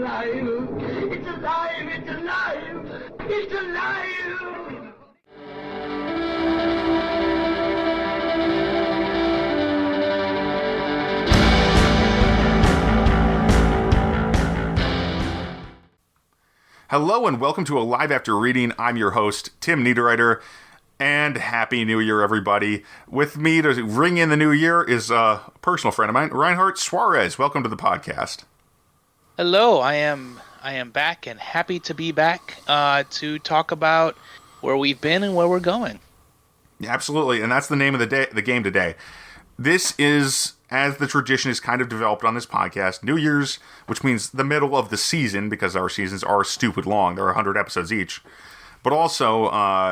alive! It's alive! It's alive! It's alive! Hello and welcome to Alive After Reading. I'm your host, Tim Niederreiter, and Happy New Year, everybody. With me to ring in the new year is a personal friend of mine, Reinhardt Suarez. Welcome to the podcast. Hello, I am back and happy to be back to talk about where we've been and where we're going. Yeah, absolutely, and that's the name of the game today. This is, as the tradition is kind of developed on this podcast, New Year's, which means the middle of the season, because our seasons are stupid long. There are 100 episodes each. But also,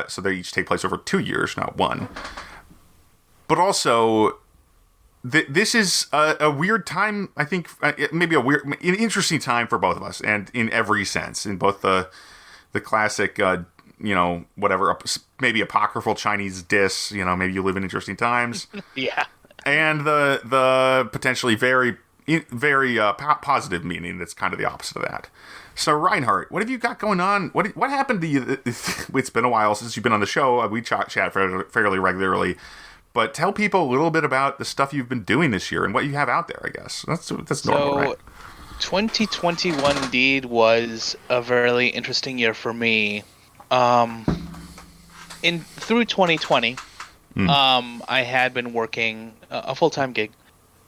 so they each take place over 2 years, not one. But also, this is a weird time, I think, maybe an interesting time for both of us, and in every sense, in both the classic, whatever, maybe apocryphal Chinese diss, maybe you live in interesting times. Yeah. And the potentially very, very positive meaning that's kind of the opposite of that. So, Reinhardt, what have you got going on? What happened to you? It's been a while since you've been on the show. We chat fairly regularly. But tell people a little bit about the stuff you've been doing this year and what you have out there, I guess. That's normal, right? 2021 indeed was a very interesting year for me. Through 2020... I had been working a full-time gig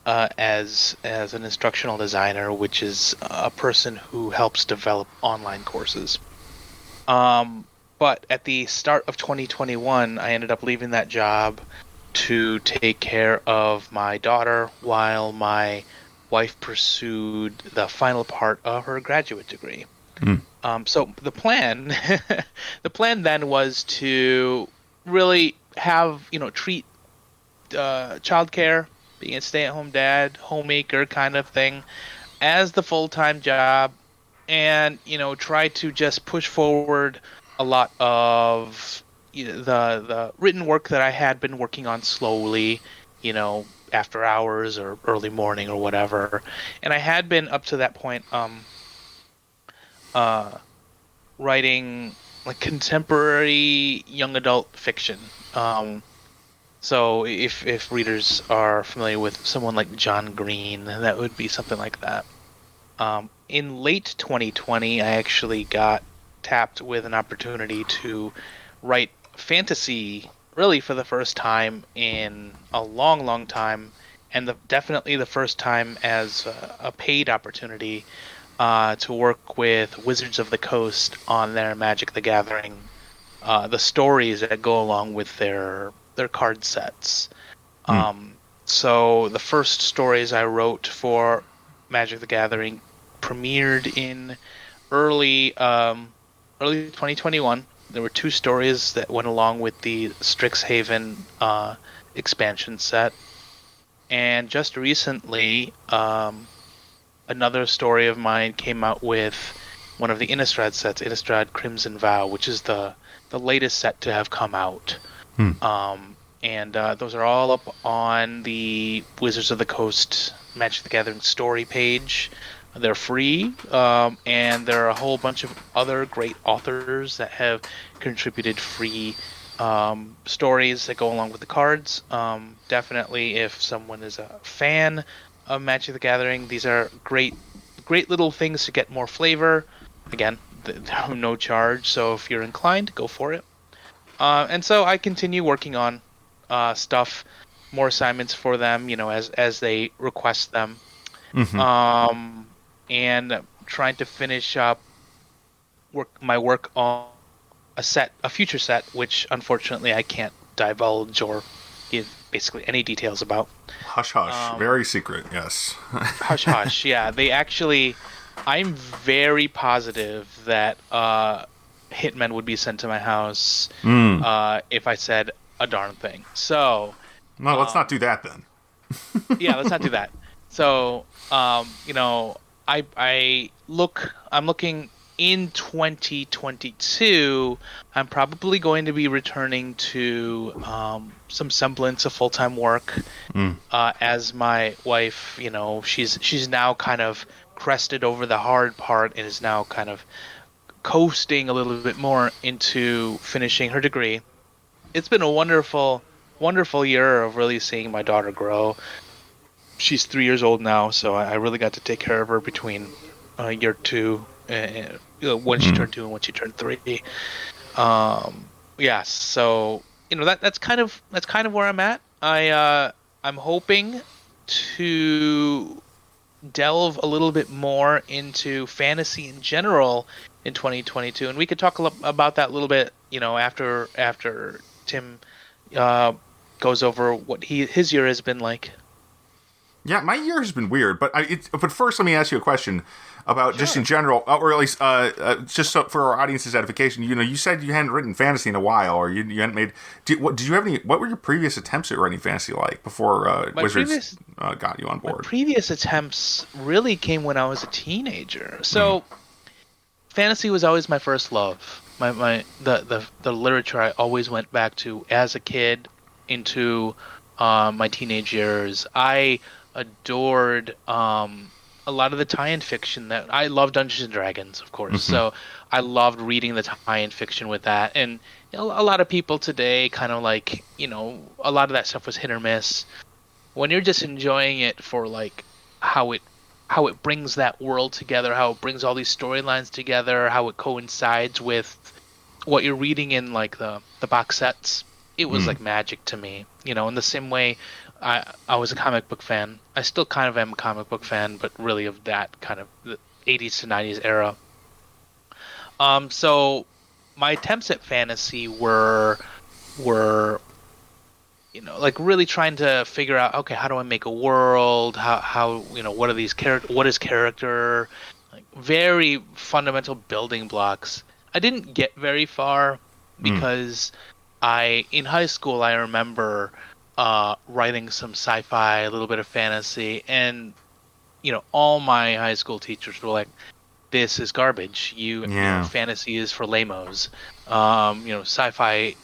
as an instructional designer, which is a person who helps develop online courses. But at the start of 2021, I ended up leaving that job to take care of my daughter while my wife pursued the final part of her graduate degree. So the plan then was to really treat childcare, being a stay-at-home dad, homemaker kind of thing, as the full-time job, and try to just push forward a lot of the written work that I had been working on slowly, after hours or early morning or whatever. And I had been up to that point writing like contemporary young adult fiction. So if readers are familiar with someone like John Green, that would be something like that. In late 2020, I actually got tapped with an opportunity to write fantasy, really for the first time in a long, long time, and definitely the first time as a paid opportunity to work with Wizards of the Coast on their Magic the Gathering, the stories that go along with their card sets. So the first stories I wrote for Magic the Gathering premiered in early 2021. There were 2 stories that went along with the Strixhaven expansion set. And just recently, another story of mine came out with one of the Innistrad sets, Innistrad Crimson Vow, which is the latest set to have come out. And those are all up on the Wizards of the Coast Magic the Gathering story page. They're free, and there are a whole bunch of other great authors that have contributed free stories that go along with the cards. Definitely, if someone is a fan of Magic the Gathering, these are great little things to get more flavor. Again, no charge, so if you're inclined, go for it. And so I continue working on stuff, more assignments for them, as they request them. And trying to finish up my work on a future set, which unfortunately I can't divulge or give basically any details about. Hush hush, very secret, yes. Hush hush, yeah. I'm very positive that hitmen would be sent to my house if I said a darn thing. So, no, let's not do that then. Yeah, let's not do that. So, I'm looking in 2022. I'm probably going to be returning to some semblance of full-time work as my wife. She's now kind of crested over the hard part and is now kind of coasting a little bit more into finishing her degree. It's been a wonderful, wonderful year of really seeing my daughter grow. She's 3 years old now, so I really got to take care of her between year 2 and when she turned 2 and when she turned 3. Yeah, so that's kind of where I'm at. I'm hoping to delve a little bit more into fantasy in general in 2022, and we could talk about that a little bit, after Tim goes over what his year has been like. Yeah, my year has been weird, but first let me ask you a question about just in general, or at least just so for our audience's edification. You said you hadn't written fantasy in a while, or you hadn't made. Did you have any? What were your previous attempts at writing fantasy like before Wizards got you on board? My previous attempts really came when I was a teenager. So, fantasy was always my first love. The literature I always went back to as a kid into my teenage years. I adored a lot of the tie-in fiction that I love. Dungeons and Dragons, of course. So I loved reading the tie-in fiction with that. And a lot of people today kind of like, a lot of that stuff was hit or miss. When you're just enjoying it for like how it brings that world together, how it brings all these storylines together, how it coincides with what you're reading in like the box sets, it was like magic to me. In the same way I was a comic book fan. I still kind of am a comic book fan, but really of that kind of the 80s to 90s era. So my attempts at fantasy were like really trying to figure out, okay, how do I make a world? How what are these what is character? Like very fundamental building blocks. I didn't get very far because in high school I remember writing some sci-fi, a little bit of fantasy, and all my high school teachers were like, "This is garbage. Fantasy is for lamos. Sci-fi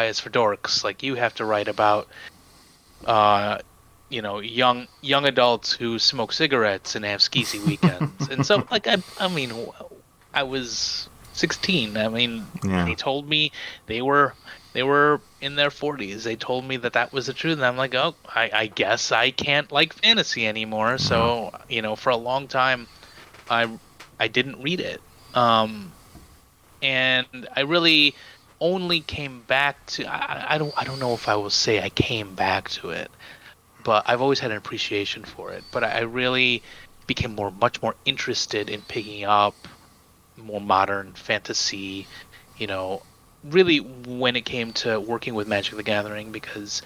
is for dorks. Like you have to write about, young adults who smoke cigarettes and have skeezy weekends." And so, like, I mean, I was 16. I mean, they told me they were in their 40s. They told me that was the truth, and I'm like, oh, I guess I can't like fantasy anymore. So, for a long time, I didn't read it, and I really only came back to. I don't know if I will say I came back to it, but I've always had an appreciation for it. But I really became much more interested in picking up more modern fantasy, really when it came to working with Magic the Gathering, because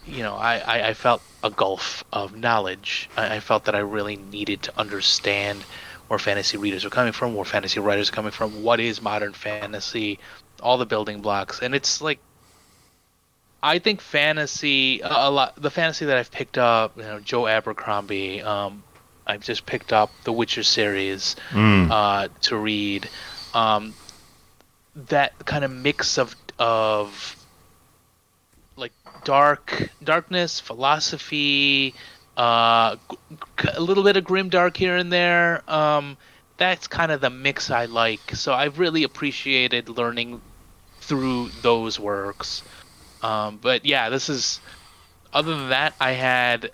I felt a gulf of knowledge. I felt that I really needed to understand where fantasy readers are coming from, where fantasy writers are coming from, what is modern fantasy, all the building blocks. And it's like, I think fantasy, the fantasy that I've picked up, Joe Abercrombie, I've just picked up the Witcher series to read. That kind of mix of like darkness, philosophy, a little bit of grimdark here and there. That's kind of the mix I like. So I've really appreciated learning through those works. But yeah, other than that, I had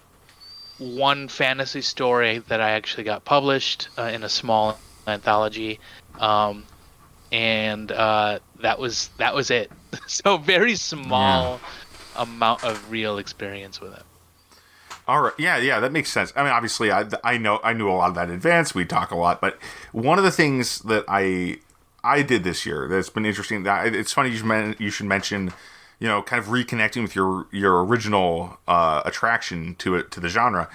one fantasy story that I actually got published in a small anthology. And that was it. So very small amount of real experience with it. All right, yeah, that makes sense. I mean, obviously, I knew a lot of that in advance. We talk a lot, but one of the things that I did this year that's been interesting. It's funny you should mention, kind of reconnecting with your original attraction to the genre.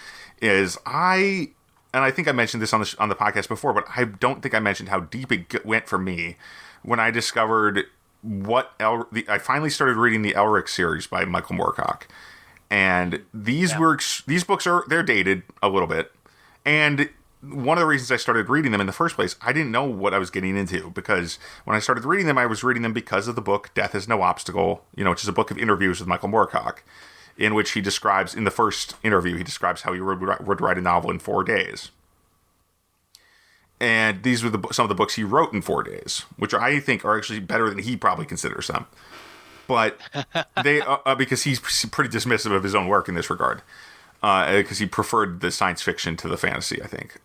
And I think I mentioned this on the podcast before, but I don't think I mentioned how deep it went for me when I discovered I finally started reading the Elric series by Michael Morcock. And these books they're dated a little bit. And one of the reasons I started reading them in the first place, I didn't know what I was getting into, because when I started reading them, I was reading them because of the book Death is No Obstacle, which is a book of interviews with Michael Morcock, in which he describes, in the first interview, he describes how he would write a novel in 4 days. And these were some of the books he wrote in 4 days, which I think are actually better than he probably considers them. But they, because he's pretty dismissive of his own work in this regard, because he preferred the science fiction to the fantasy, I think.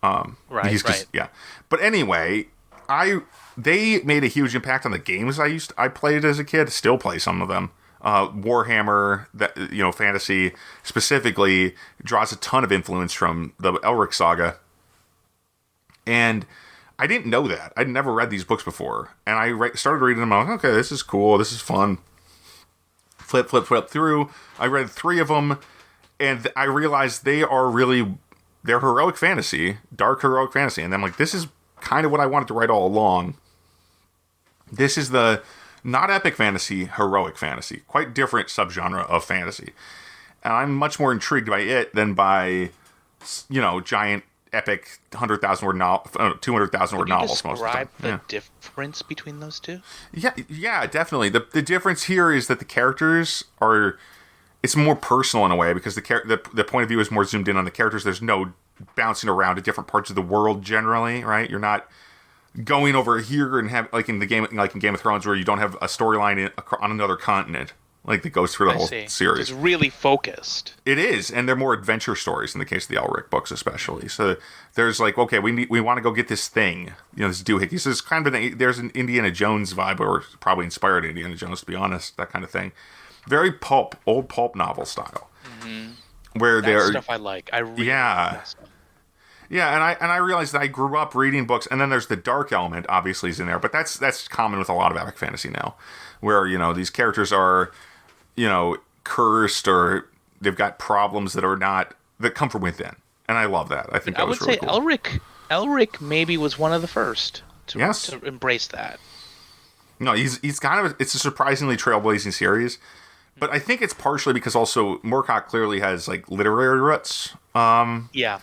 Right. Yeah. But anyway, they made a huge impact on the games I played as a kid. Still play some of them. Warhammer, fantasy specifically draws a ton of influence from the Elric saga. And I didn't know that. I'd never read these books before. And I started reading them. I'm like, okay, this is cool. This is fun. Flip through. I read 3 of them. And I realized they're heroic fantasy, dark heroic fantasy. And I'm like, this is kind of what I wanted to write all along. This is the not epic fantasy, heroic fantasy. Quite different subgenre of fantasy. And I'm much more intrigued by it than by, giant epic 100,000 word novel, 200,000 word novels most of the time. Describe the difference between those two? Yeah, definitely. The difference here is that the characters are, it's more personal in a way because the point of view is more zoomed in on the characters. There's no bouncing around to different parts of the world generally, right? You're not going over here and have like in Game of Thrones where you don't have a storyline on another continent. Like that goes through the whole series. It's really focused. It is, and they're more adventure stories in the case of the Elric books, especially. So there's like, okay, we want to go get this thing, this doohickey. So it's kind of there's an Indiana Jones vibe, or probably inspired Indiana Jones, to be honest, that kind of thing. Very old pulp novel style, where That's stuff I like. I really like that stuff. Yeah, and I realized that I grew up reading books, and then there's the dark element, obviously, is in there, but that's common with a lot of epic fantasy now, where these characters are, cursed or they've got problems that come from within, and I love that. I think that was really cool. I would say Elric maybe was one of the first to embrace that. No, he's kind of it's a surprisingly trailblazing series, but I think it's partially because also Morcock clearly has like literary roots. Yeah.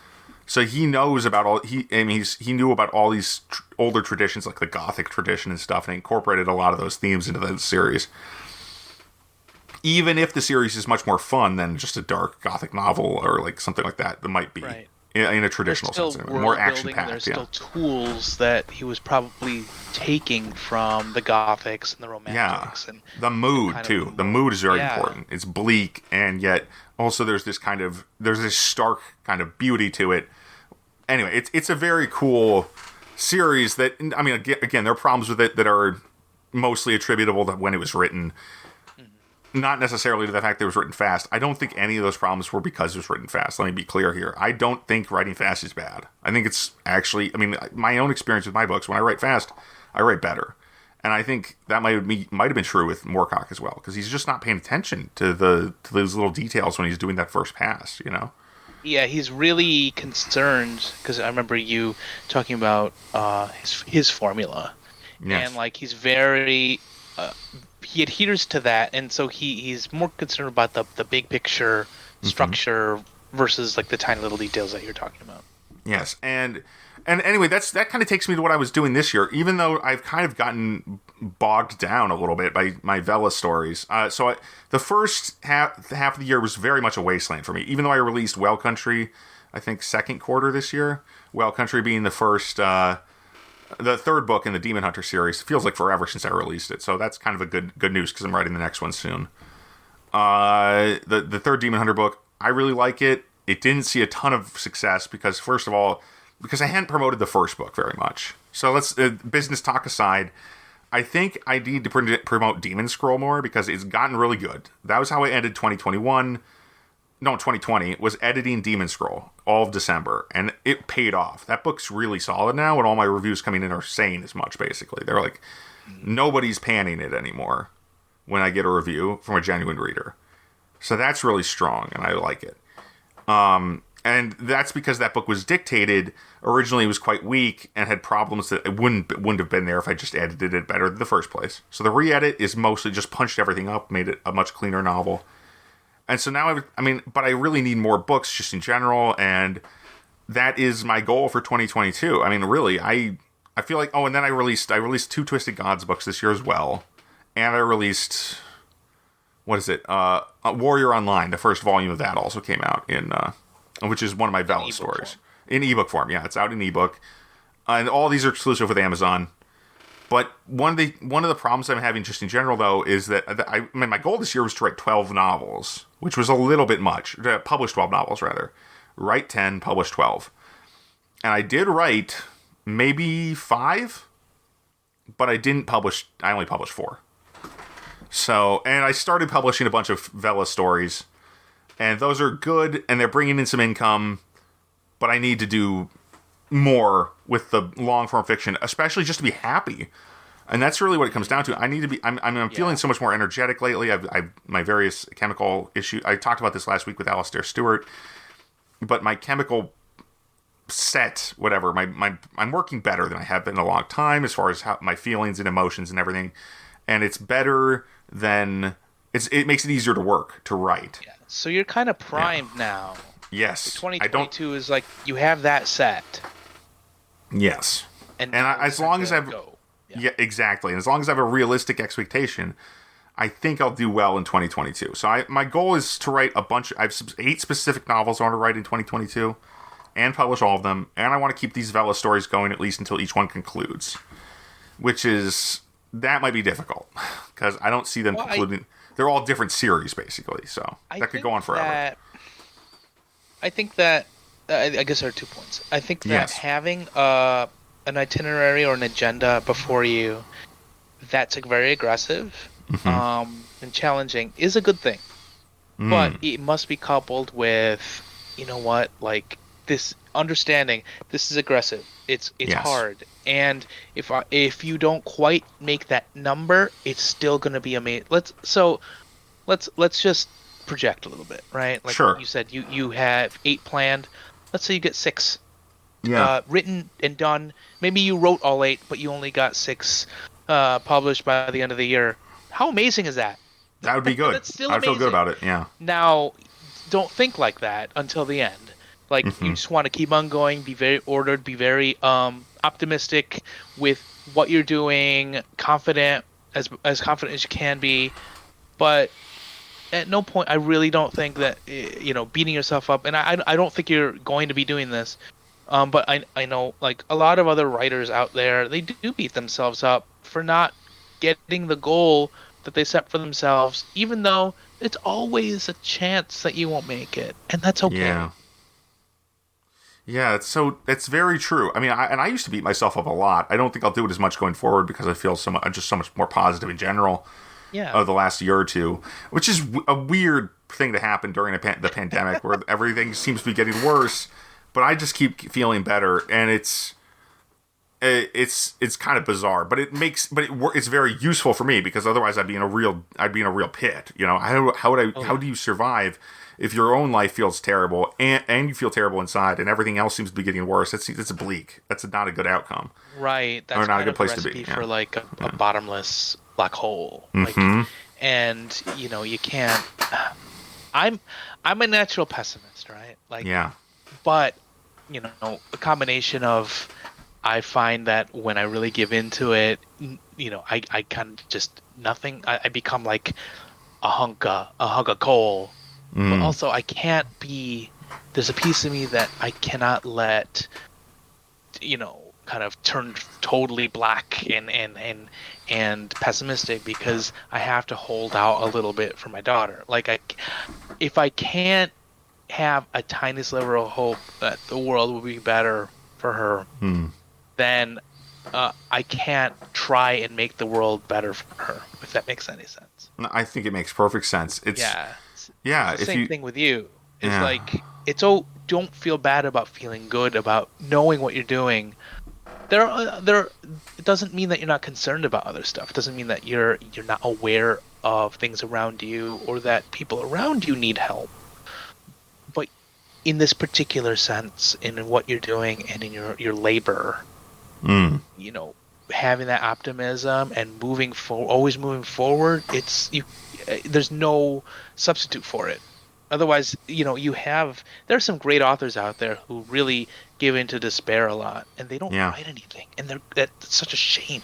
So he knows about he knew about all these older traditions like the Gothic tradition and stuff, and incorporated a lot of those themes into the series. Even if the series is much more fun than just a dark Gothic novel or like something like that might be in a traditional sense, more action packed. There's still tools that he was probably taking from the Gothics and the Romantics. And the mood too. The mood is very important. It's bleak, and yet also there's this stark kind of beauty to it. Anyway, it's a very cool series that, I mean, again, there are problems with it that are mostly attributable to when it was written. Not necessarily to the fact that it was written fast. I don't think any of those problems were because it was written fast. Let me be clear here. I don't think writing fast is bad. I think it's actually, my own experience with my books, when I write fast, I write better. And I think that might have been true with Morcock as well, because he's just not paying attention to those little details when he's doing that first pass, Yeah, he's really concerned, because I remember you talking about his formula. Yes. And like he's very... he adheres to that, and so he's more concerned about the big picture structure versus like the tiny little details that you're talking about. Yes, and anyway, that kind of takes me to what I was doing this year, even though I've kind of gotten bogged down a little bit by my Vela stories. The first half of the year was very much a wasteland for me, even though I released Well Country, I think second quarter this year. Well Country being the first... the third book in the Demon Hunter series. It feels like forever since I released it, so that's kind of a good news because I'm writing the next one soon. The third Demon Hunter book, I really like it. It didn't see a ton of success because, first of all, because I hadn't promoted the first book very much. So let's business talk aside. I think I need to promote Demon Scroll more because it's gotten really good. That was how I ended 2021. No, 2020 was editing Demon Scroll all of December, and it paid off. That book's really solid now, and all my reviews coming in are saying as much, basically. They're like, nobody's panning it anymore when I get a review from a genuine reader. So that's really strong, and I like it. And that's because that book was dictated. Originally, it was quite weak and had problems that it wouldn't have been there if I just edited it better in the first place. So the re-edit is mostly just punched everything up, made it a much cleaner novel. And so now, but I really need more books just in general, and that is my goal for 2022. I mean, really, I feel like, and then I released 2 Twisted Gods books this year as well, and I released, Warrior Online, the first volume of that also came out which is one of my Vela stories. In ebook form, yeah, it's out in ebook. And all these are exclusive with Amazon. But one of the problems I'm having just in general, though, is that my goal this year was to write 12 novels, which was a little bit much. Publish 12 novels, rather. Write 10, publish 12. And I did write maybe 5, but I only published 4. So, and I started publishing a bunch of Vela stories, and those are good, and they're bringing in some income, but I need to do more with the long-form fiction, especially just to be happy. And that's really what it comes down to. I need to be, I'm feeling so much more energetic lately. I've my various chemical issues. I talked about this last week with Alistair Stewart, but my chemical set, whatever, I'm working better than I have been in a long time as far as how my feelings and emotions and everything. And it's better than, it makes it easier to work, to write. Yeah. So you're kind of primed now. Yes. So 2022 is like, you have that set. Yes. As long as I've... Yeah, exactly. And as long as I have a realistic expectation, I think I'll do well in 2022. So my goal is to write I have 8 specific novels I want to write in 2022 and publish all of them. And I want to keep these Vela stories going at least until each one concludes. That might be difficult because I don't see them concluding. They're all different series, basically. So that could go on forever. I think that I guess there are 2 points. I think that having an itinerary or an agenda before you that's very aggressive and challenging is a good thing. But it must be coupled with, like this understanding. This is aggressive. It's hard. And if you don't quite make that number, it's still going to be amazing. Let's just project a little bit, right? Like sure. You said you have 8 planned. Let's say you get 6 written and done. Maybe you wrote all 8, but you only got 6 published by the end of the year. How amazing is that? That would be good. That's still I'd amazing. feel good about it, yeah. Now, don't think like that until the end. Like, you just want to keep on going, be very ordered, be very optimistic with what you're doing, confident, as confident as you can be. But at no point, I really don't think that, beating yourself up, and I don't think you're going to be doing this, but I know, like, a lot of other writers out there, they do beat themselves up for not getting the goal that they set for themselves, even though it's always a chance that you won't make it, and that's okay. Yeah, it's very true. I mean, I used to beat myself up a lot. I don't think I'll do it as much going forward because I feel just so much more positive in general. Of the last year or two, which is a weird thing to happen during the pandemic, where everything seems to be getting worse. But I just keep feeling better, and it's kind of bizarre. But it's very useful for me because otherwise I'd be in a real pit. How do you survive if your own life feels terrible and you feel terrible inside, and everything else seems to be getting worse? It's bleak. That's not a good outcome. Right. That's not a good place to be. For like a bottomless black hole. And you can't. I'm a natural pessimist, right? But a combination of, I find that when I really give into it, I kind of just nothing. I become like a hunk of coal. But also I can't be. There's a piece of me that I cannot let, kind of turn totally black and pessimistic, because I have to hold out a little bit for my daughter. Like, if I can't have a tiny sliver of hope that the world will be better for her, then I can't try and make the world better for her, if that makes any sense. I think it makes perfect sense. It's the same thing with you. It's like, don't feel bad about feeling good about knowing what you're doing. It doesn't mean that you're not concerned about other stuff. It doesn't mean that you're not aware of things around you or that people around you need help. But in this particular sense, in what you're doing and in your labor, having that optimism and always moving forward, there's no substitute for it. Otherwise, there are some great authors out there who really give into despair a lot, and they don't write anything, and that's such a shame.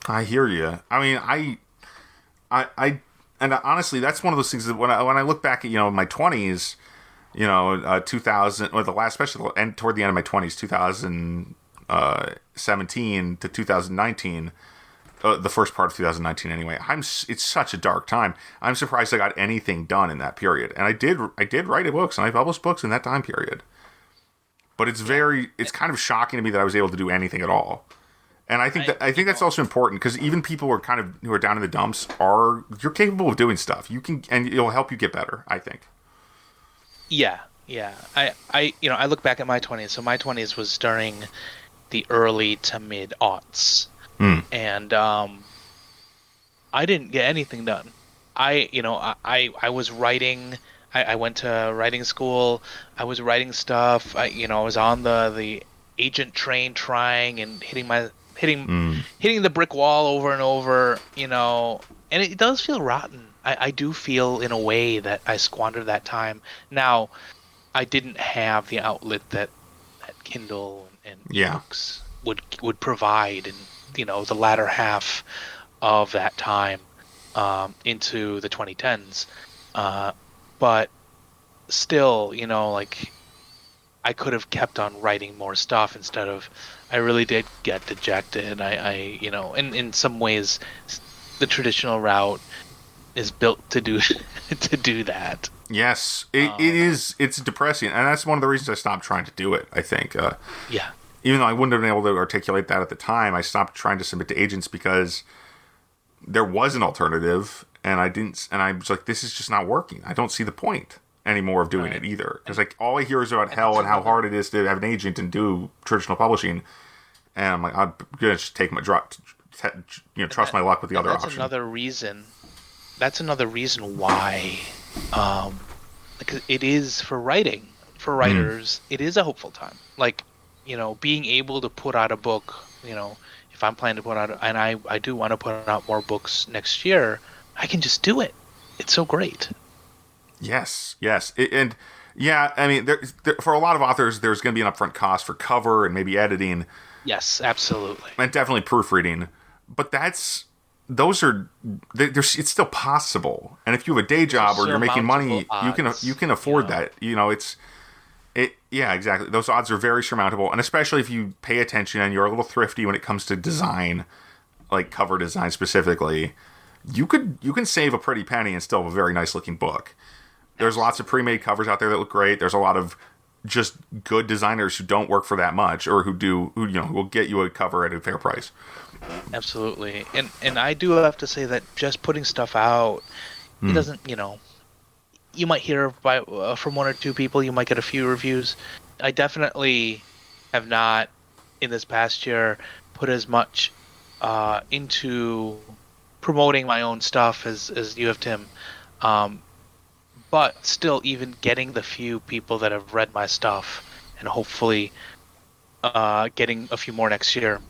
I hear you. I mean, and honestly, that's one of those things that when I look back at my 20s, 2000, or especially and toward the end of my 20s, 2000, 2017 to 2019. The first part of 2019 anyway. It's such a dark time. I'm surprised I got anything done in that period. And I did write books, and I published books in that time period. But it's kind of shocking to me that I was able to do anything at all. And I think that's also important, because even people who are down in the dumps you're capable of doing stuff. You can, and it'll help you get better, I think. Yeah. I look back at my 20s. So my 20s was during the early to mid aughts. And I didn't get anything done. I was writing. I went to writing school. I was writing stuff. I was on the agent train, trying and hitting the brick wall over and over. And it does feel rotten. I do feel in a way that I squandered that time. Now, I didn't have the outlet that Kindle and books would provide, and the latter half of that time into the 2010s. But still, I could have kept on writing more stuff instead of. I really did get dejected. In some ways, the traditional route is built to do that. Yes, it is. It's depressing, and that's one of the reasons I stopped trying to do it. I think. Even though I wouldn't have been able to articulate that at the time, I stopped trying to submit to agents because there was an alternative, and I didn't. And I was like, "This is just not working. I don't see the point anymore of doing it either." Because all I hear is about hell and how hard it is to have an agent and do traditional publishing. And I'm like, I'm gonna just take my trust my luck with the other option. That's another reason why, because it is for writers, it is a hopeful time. Being able to put out a book, if I'm planning to put out, and I do want to put out more books next year, I can just do it. It's so great. Yes. I mean, for a lot of authors, there's going to be an upfront cost for cover and maybe editing. Yes, absolutely. And definitely proofreading. But it's still possible. And if you have a day job or you're making money, you can afford that. Yeah, exactly. Those odds are very surmountable, and especially if you pay attention and you're a little thrifty when it comes to design, like cover design specifically, you can save a pretty penny and still have a very nice looking book. There's lots of pre-made covers out there that look great. There's a lot of just good designers who don't work for that much, or who will get you a cover at a fair price. Absolutely, and I do have to say that just putting stuff out, it doesn't, you might hear from one or two people, you might get a few reviews. I definitely have not, in this past year, put as much into promoting my own stuff as you have, Tim. But still, even getting the few people that have read my stuff, and hopefully getting a few more next year,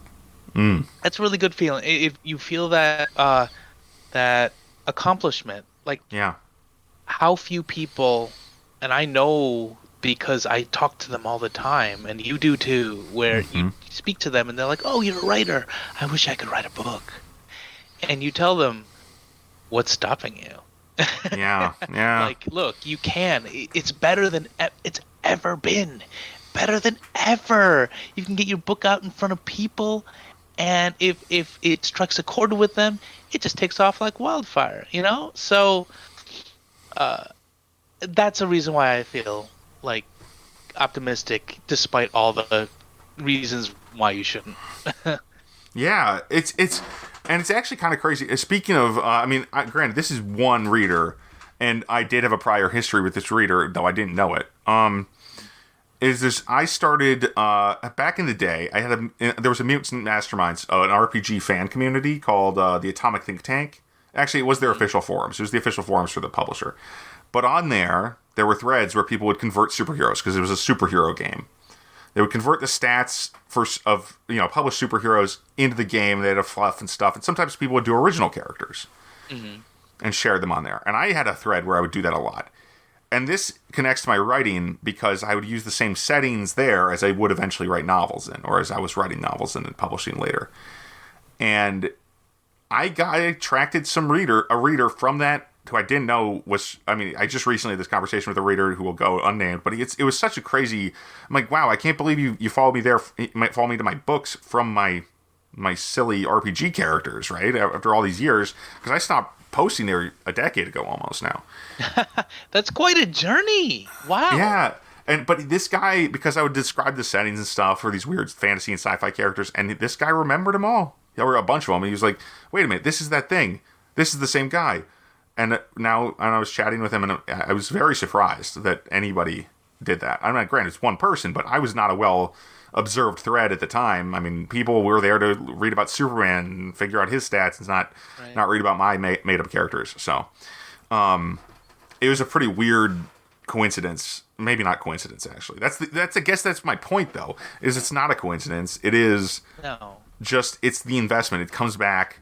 that's a really good feeling. If you feel that that accomplishment, how few people, and I know because I talk to them all the time, and you do too, where you speak to them and they're like, "Oh, you're a writer. I wish I could write a book." And you tell them, "What's stopping you?" Yeah. Look, you can. It's better than it's ever been. Better than ever. You can get your book out in front of people, and if it strikes a chord with them, it just takes off like wildfire, So that's a reason why I feel optimistic, despite all the reasons why you shouldn't. Yeah, it's actually kind of crazy. Speaking of, granted, this is one reader, and I did have a prior history with this reader, though I didn't know it. I started back in the day. There was a Mutant Masterminds, an RPG fan community called the Atomic Think Tank. Actually, it was their official forums. It was the official forums for the publisher. But on there were threads where people would convert superheroes, because it was a superhero game. They would convert the stats of published superheroes into the game. They'd have fluff and stuff. And sometimes people would do original characters and share them on there. And I had a thread where I would do that a lot. And this connects to my writing, because I would use the same settings there as I would eventually write novels in, or as I was writing novels in and publishing later. And I attracted a reader from that who I didn't know was, I mean, I just recently had this conversation with a reader who will go unnamed, but it was such a crazy, I'm like, wow, I can't believe you followed me there, you might follow me to my books from my silly RPG characters, right? After all these years, because I stopped posting there a decade ago almost now. That's quite a journey. Wow. Yeah. But this guy, because I would describe the settings and stuff for these weird fantasy and sci-fi characters, and this guy remembered them all. There were a bunch of them, and he was like, wait a minute, this is that thing. This is the same guy. And now I was chatting with him, and I was very surprised that anybody did that. I mean, granted, it's one person, but I was not a well-observed thread at the time. I mean, people were there to read about Superman and figure out his stats and not read about my made-up characters. So it was a pretty weird coincidence. Maybe not coincidence, actually. I guess that's my point, though, is it's not a coincidence. It is just, it's the investment. It comes back,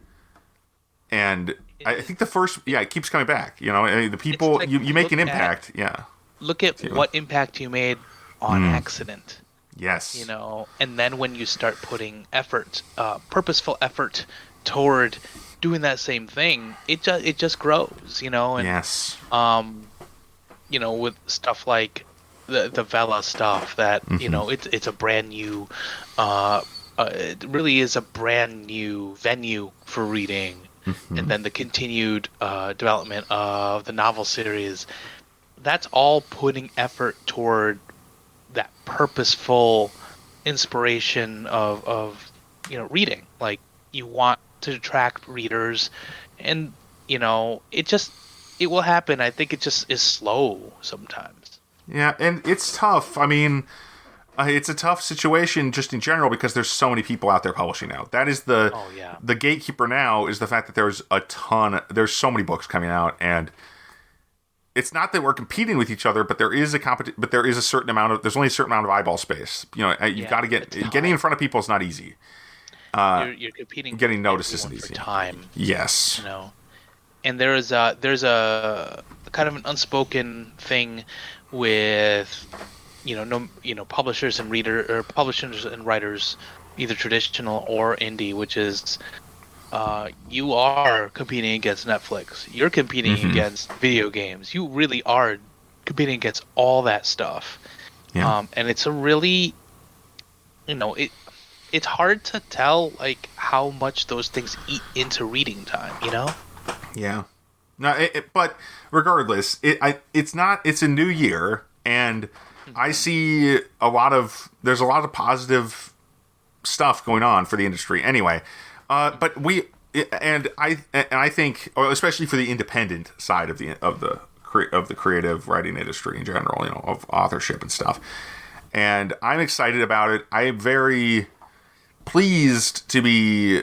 and I think the first, it keeps coming back. You know, the people, like, you make an impact. Look at what impact you made on accident. Yes. You know, and then when you start putting effort, purposeful effort toward doing that same thing, it just grows, you know. And, yes. You know, with stuff like the Vela stuff that, you know, it's a brand new, it really is a brand new venue for reading. And then the continued development of the novel series, that's all putting effort toward that purposeful inspiration of you know, reading. Like, you want to attract readers, and, you know, it will happen. I think it just is slow sometimes. Yeah, and it's tough. I mean, it's a tough situation just in general because there's so many people out there publishing now. That is the gatekeeper now, is the fact that there's so many books coming out, and it's not that we're competing with each other, but there is a certain amount of, there's only a certain amount of eyeball space. You know, you've got to getting in front of people is not easy. You're competing. Getting noticed isn't easy. For time. Yes. You know, and there's a kind of an unspoken thing with, publishers and publishers and writers, either traditional or indie, which is you are competing against Netflix. You're competing against video games. You really are competing against all that stuff. Yeah. And it's a really, it's hard to tell, like, how much those things eat into reading time, you know? Yeah. No, but regardless, it's a new year, and I see there's a lot of positive stuff going on for the industry anyway. But I think, especially for the independent side of the creative writing industry in general, of authorship and stuff. And I'm excited about it. I am very pleased to be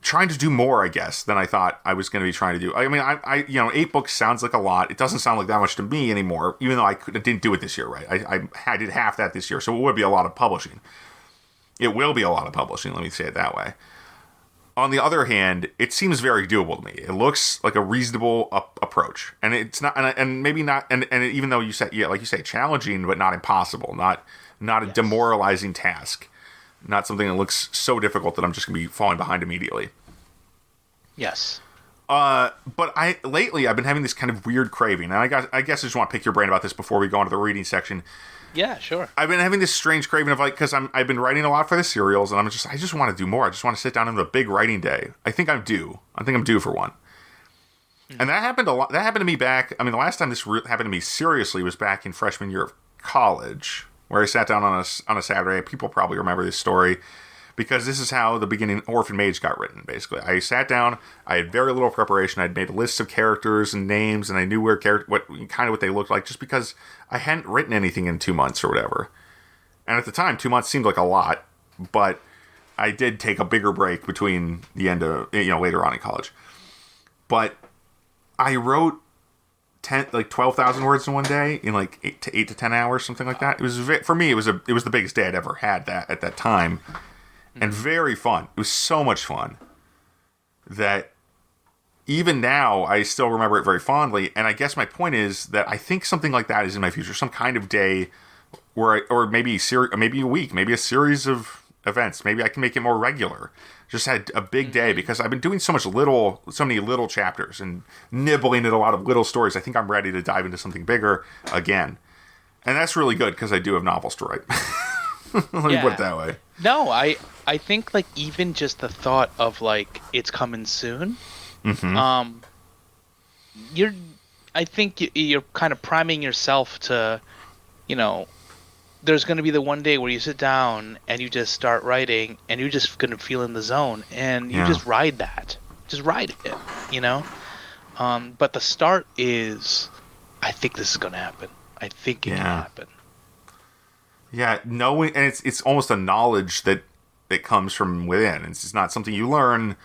trying to do more, I guess, than I thought I was going to be trying to do. I mean, I 8 books sounds like a lot. It doesn't sound like that much to me anymore, even though I didn't do it this year, right? I did half that this year, so it would be a lot of publishing. It will be a lot of publishing, let me say it that way. On the other hand, it seems very doable to me. It looks like a reasonable approach, and it's not, and maybe not, and even though you say, like you say, challenging but not impossible, not a demoralizing task. Not something that looks so difficult that I'm just going to be falling behind immediately. Yes. But lately I've been having this kind of weird craving, and I guess I just want to pick your brain about this before we go into the reading section. Yeah, sure. I've been having this strange craving of, like, because I've been writing a lot for the serials, and I just want to do more. I just want to sit down on the big writing day. I think I'm due for one. And that happened a lot. That happened to me back. I mean, the last time this happened to me seriously was back in freshman year of college, where I sat down on a Saturday. People probably remember this story because this is how the beginning Orphan Mage got written, basically. I sat down, I had very little preparation. I'd made lists of characters and names, and I knew what they looked like, just because I hadn't written anything in 2 months or whatever. And at the time, 2 months seemed like a lot, but I did take a bigger break between the end of, later on in college. But I wrote 12,000 words in one day in like 8 to 10 hours, something like that. It was, for me, it was the biggest day I'd ever had at that time, and very fun. It was so much fun that even now I still remember it very fondly. And I guess my point is that I think something like that is in my future, some kind of day where or maybe a week, maybe a series of events. Maybe I can make it more regular. Just had a big day because I've been doing so many little chapters and nibbling at a lot of little stories. I think I'm ready to dive into something bigger again. And that's really good because I do have novels to write. Let me put it that way. No, I think like even just the thought of like it's coming soon. Mm-hmm. I think you're kind of priming yourself to, there's going to be the one day where you sit down and you just start writing and you're just going to feel in the zone and you just ride that. Just ride it, But the start is, I think this is going to happen. I think it can happen. Yeah, knowing, and it's almost a knowledge that comes from within. It's not something you learn.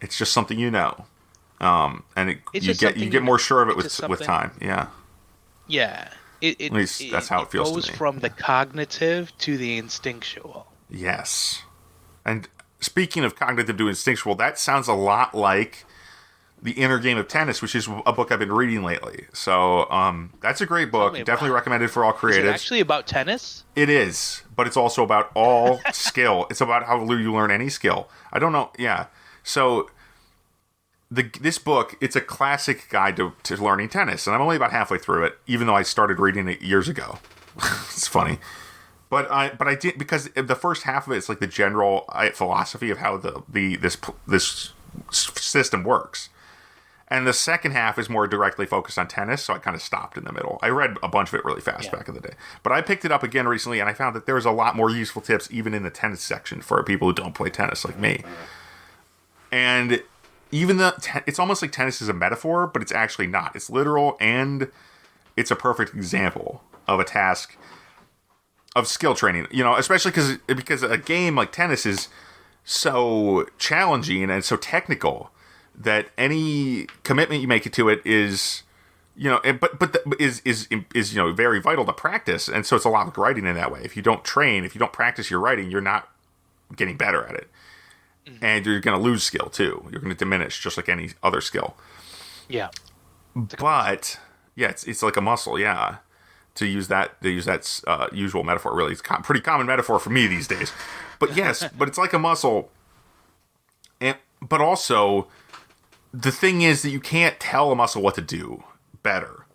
It's just something you know. And you get more sure of it with time. Yeah. Yeah. At least that's how it feels to me. It goes from the cognitive to the instinctual. Yes. And speaking of cognitive to instinctual, that sounds a lot like The Inner Game of Tennis, which is a book I've been reading lately. So that's a great book. Definitely recommended for all creatives. Is it actually about tennis? It is, but it's also about all skill. It's about how you learn any skill. I don't know. Yeah. So this book, it's a classic guide to learning tennis, and I'm only about halfway through it, even though I started reading it years ago. It's funny. But I did, because the first half of it is like the general philosophy of how this system works. And the second half is more directly focused on tennis, so I kind of stopped in the middle. I read a bunch of it really fast back in the day. But I picked it up again recently, and I found that there was a lot more useful tips even in the tennis section for people who don't play tennis like me. And even it's almost like tennis is a metaphor, but it's actually not. It's literal, and it's a perfect example of a task of skill training. Especially because a game like tennis is so challenging and so technical that any commitment you make to it is, is very vital to practice. And so it's a lot like writing in that way. If you don't train, if you don't practice your writing, you're not getting better at it. And you're going to lose skill too. You're going to diminish just like any other skill. Yeah. But yeah, it's like a muscle. Yeah. To use that usual metaphor, really, it's a pretty common metaphor for me these days. But yes, but it's like a muscle. But also, the thing is that you can't tell a muscle what to do better.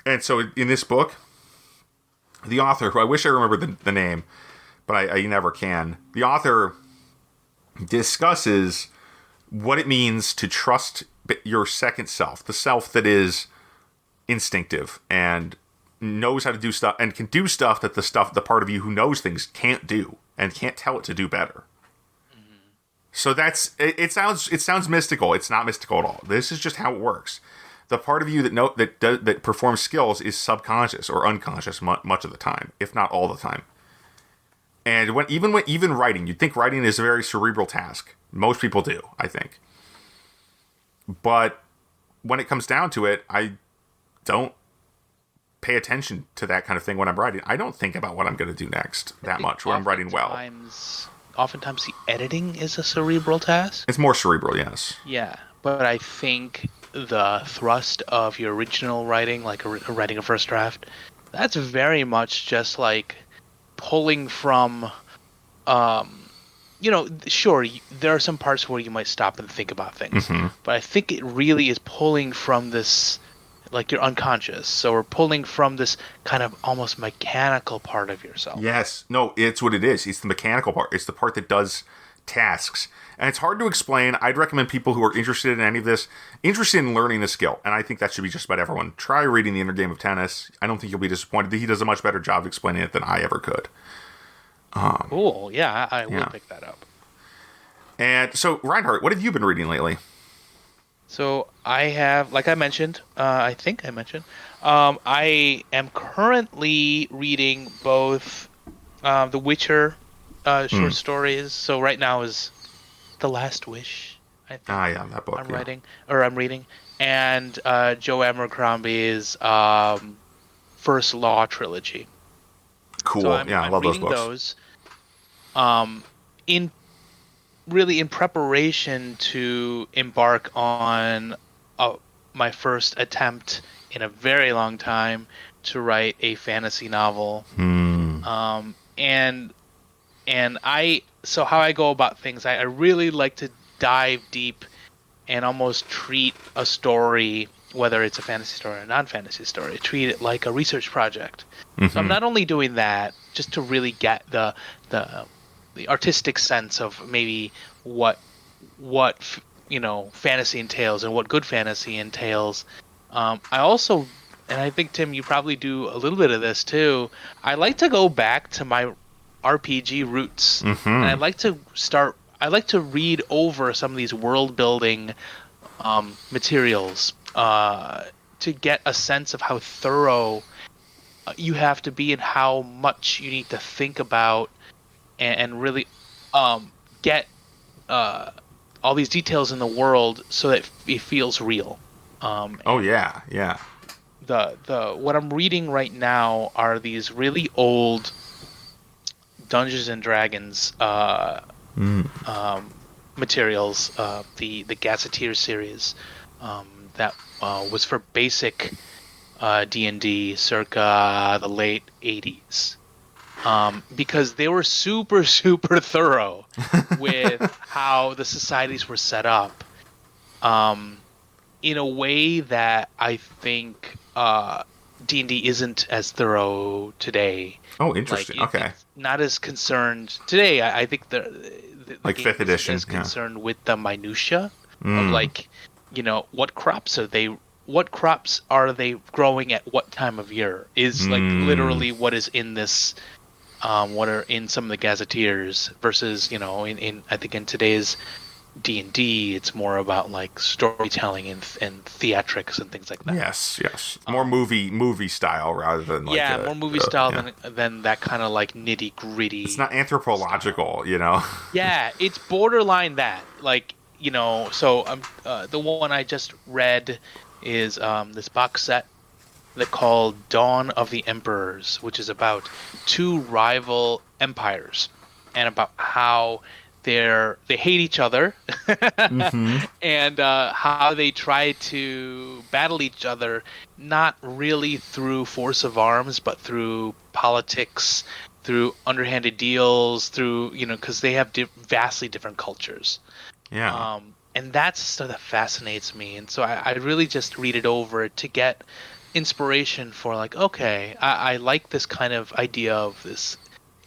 And so in this book, the author, who I wish I remembered the name, but I never can, the author discusses what it means to trust your second self, the self that is instinctive and knows how to do stuff and can do stuff that the part of you who knows things can't do and can't tell it to do better. So it sounds mystical. It's not mystical at all. This is just how it works. The part of you that performs skills is subconscious or unconscious much of the time, if not all the time. And even writing, you'd think writing is a very cerebral task. Most people do, I think. But when it comes down to it, I don't pay attention to that kind of thing when I'm writing. I don't think about what I'm going to do next that much when I'm writing well. Oftentimes the editing is a cerebral task. It's more cerebral, yes. Yeah, but I think the thrust of your original writing, like writing a first draft, that's very much just like pulling from, sure, there are some parts where you might stop and think about things, but I think it really is pulling from this, like your unconscious. So we're pulling from this kind of almost mechanical part of yourself. Yes. No, it's what it is. It's the mechanical part. It's the part that does tasks. And it's hard to explain. I'd recommend people who are interested in any of this, interested in learning a skill. And I think that should be just about everyone. Try reading The Inner Game of Tennis. I don't think you'll be disappointed. He does a much better job of explaining it than I ever could. Cool. Yeah, I will pick that up. And so, Reinhardt, what have you been reading lately? So I have, like I mentioned, I am currently reading both The Witcher short stories. So right now is The Last Wish, I think. That book. I'm reading. And Joe Abercrombie's First Law trilogy. Cool. So I love those books. In preparation to embark on my first attempt in a very long time to write a fantasy novel. And So how I go about things, I really like to dive deep and almost treat a story, whether it's a fantasy story or a non-fantasy story, treat it like a research project. So I'm not only doing that just to really get the artistic sense of maybe what fantasy entails and what good fantasy entails. I also, and I think Tim, you probably do a little bit of this too. I like to go back to my RPG roots, and I like to read over some of these world building materials to get a sense of how thorough you have to be and how much you need to think about and really get all these details in the world so that it feels real. Yeah. The what I'm reading right now are these really old Dungeons and Dragons materials, the Gazetteer series that was for basic D&D circa the late 80s. Because they were super, super thorough with how the societies were set up in a way that I think D&D isn't as thorough today. Oh, interesting. Okay. It's not as concerned today. I think the like game 5th edition is concerned with the minutia of what crops are they growing at what time of year is like literally what is in this what are in some of the gazetteers versus in I think in today's D&D it's more about like storytelling and theatrics and things like that. Yes. More movie style rather than like more movie style than that kind of like nitty gritty. It's not anthropological, Yeah, it's borderline that. So the one I just read is this box set that called Dawn of the Emperors, which is about two rival empires and about how they hate each other and how they try to battle each other, not really through force of arms, but through politics, through underhanded deals, through, because they have vastly different cultures. Yeah. And that's stuff that fascinates me. And so I really just read it over to get inspiration for like, okay, I like this kind of idea of this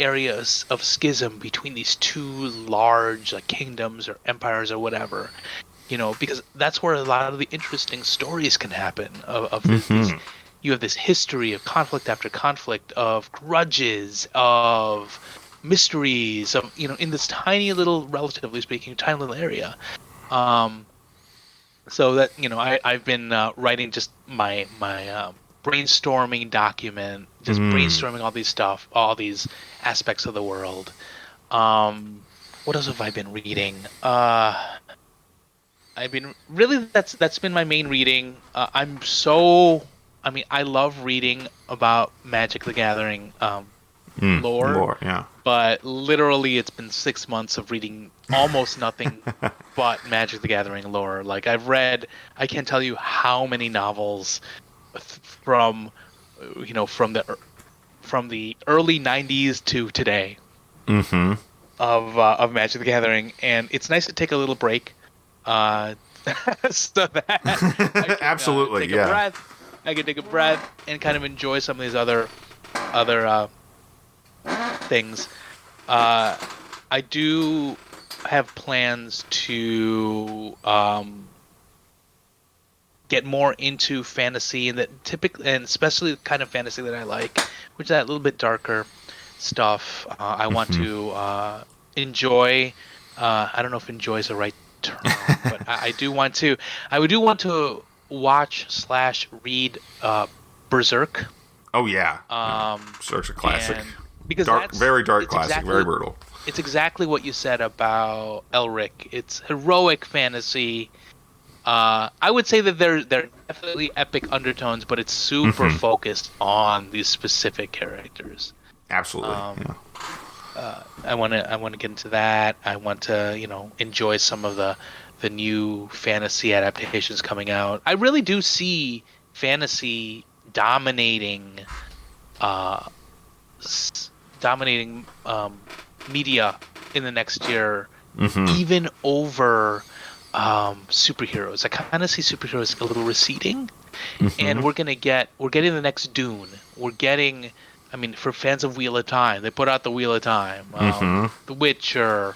areas of schism between these two large like kingdoms or empires or whatever, because that's where a lot of the interesting stories can happen of you have this history of conflict after conflict, of grudges, of mysteries, of in this tiny little, relatively speaking, tiny little area. So that I've been writing just my brainstorming document, just brainstorming all these aspects of the world. What else have I been reading? I've been really that's been my main reading. I love reading about Magic the Gathering lore, yeah. But literally it's been 6 months of reading almost nothing but Magic the Gathering lore. Like I've read, I can't tell you how many novels from the early 90s to today of Magic the Gathering, and it's nice to take a little break so that I can, absolutely take a breath. I can take a breath and kind of enjoy some of these other things. I do have plans to get more into fantasy, and especially the kind of fantasy that I like, which is that little bit darker stuff. I want to enjoy. I don't know if "enjoy" is the right term, but I do want to. I do want to watch/read Berserk. Oh yeah, Berserk's a classic. Because very dark classic, very brutal. It's exactly what you said about Elric. It's heroic fantasy. I would say that there are definitely epic undertones, but it's super focused on these specific characters. Absolutely. I want to get into that. I want to enjoy some of the new fantasy adaptations coming out. I really do see fantasy dominating media in the next year, even over superheroes. I kind of see superheroes a little receding, and we're getting the next Dune. We're getting, I mean, for fans of Wheel of Time, they put out the Wheel of Time, The Witcher.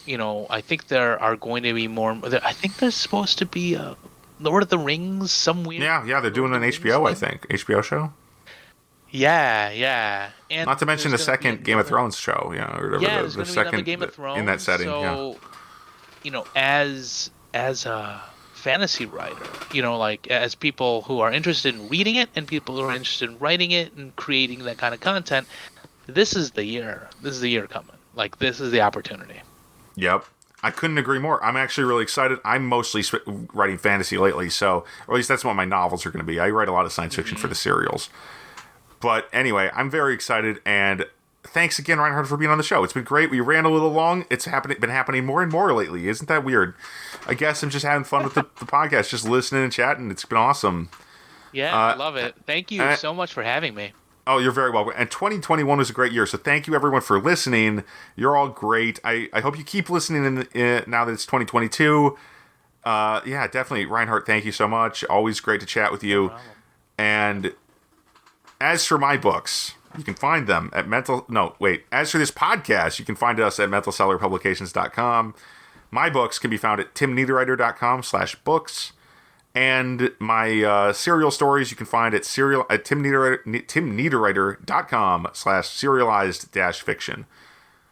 You know, I think there are going to be more. I think there's supposed to be a Lord of the Rings, some weird. Yeah, they're doing an HBO, I think, HBO show. Yeah. And not to mention the second Game of Thrones show, or whatever. Yeah, there's going to be another Game of Thrones in that setting. So, as a fantasy writer, like as people who are interested in reading it and people who are interested in writing it and creating that kind of content, this is the year. This is the year coming. Like, this is the opportunity. Yep. I couldn't agree more. I'm actually really excited. I'm mostly writing fantasy lately, so, or at least that's what my novels are going to be. I write a lot of science fiction for the serials. But anyway, I'm very excited, and thanks again, Reinhardt, for being on the show. It's been great. We ran a little long. It's been happening more and more lately. Isn't that weird? I guess I'm just having fun with the podcast, just listening and chatting. It's been awesome. Yeah, I love it. Thank you so much for having me. Oh, you're very welcome. And 2021 was a great year, so thank you, everyone, for listening. You're all great. I hope you keep listening now that it's 2022. Yeah, definitely. Reinhardt, thank you so much. Always great to chat with you. And as for my books, you can find them at as for this podcast, you can find us at mentalcellarpublications.com. My books can be found at timniederreiter.com/books. And my serial stories you can find at timniederreiter.com/serialized-fiction.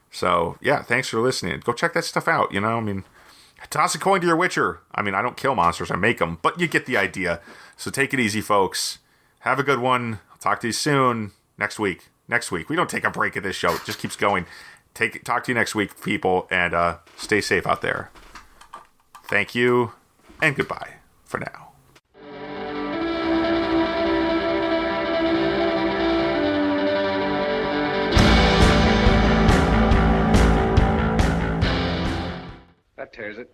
So, yeah, thanks for listening. Go check that stuff out, I mean, toss a coin to your Witcher. I mean, I don't kill monsters, I make them, but you get the idea. So take it easy, folks. Have a good one. I'll talk to you soon. Next week. We don't take a break at this show. It just keeps going. Talk to you next week, people, and stay safe out there. Thank you, and goodbye for now. That tears it.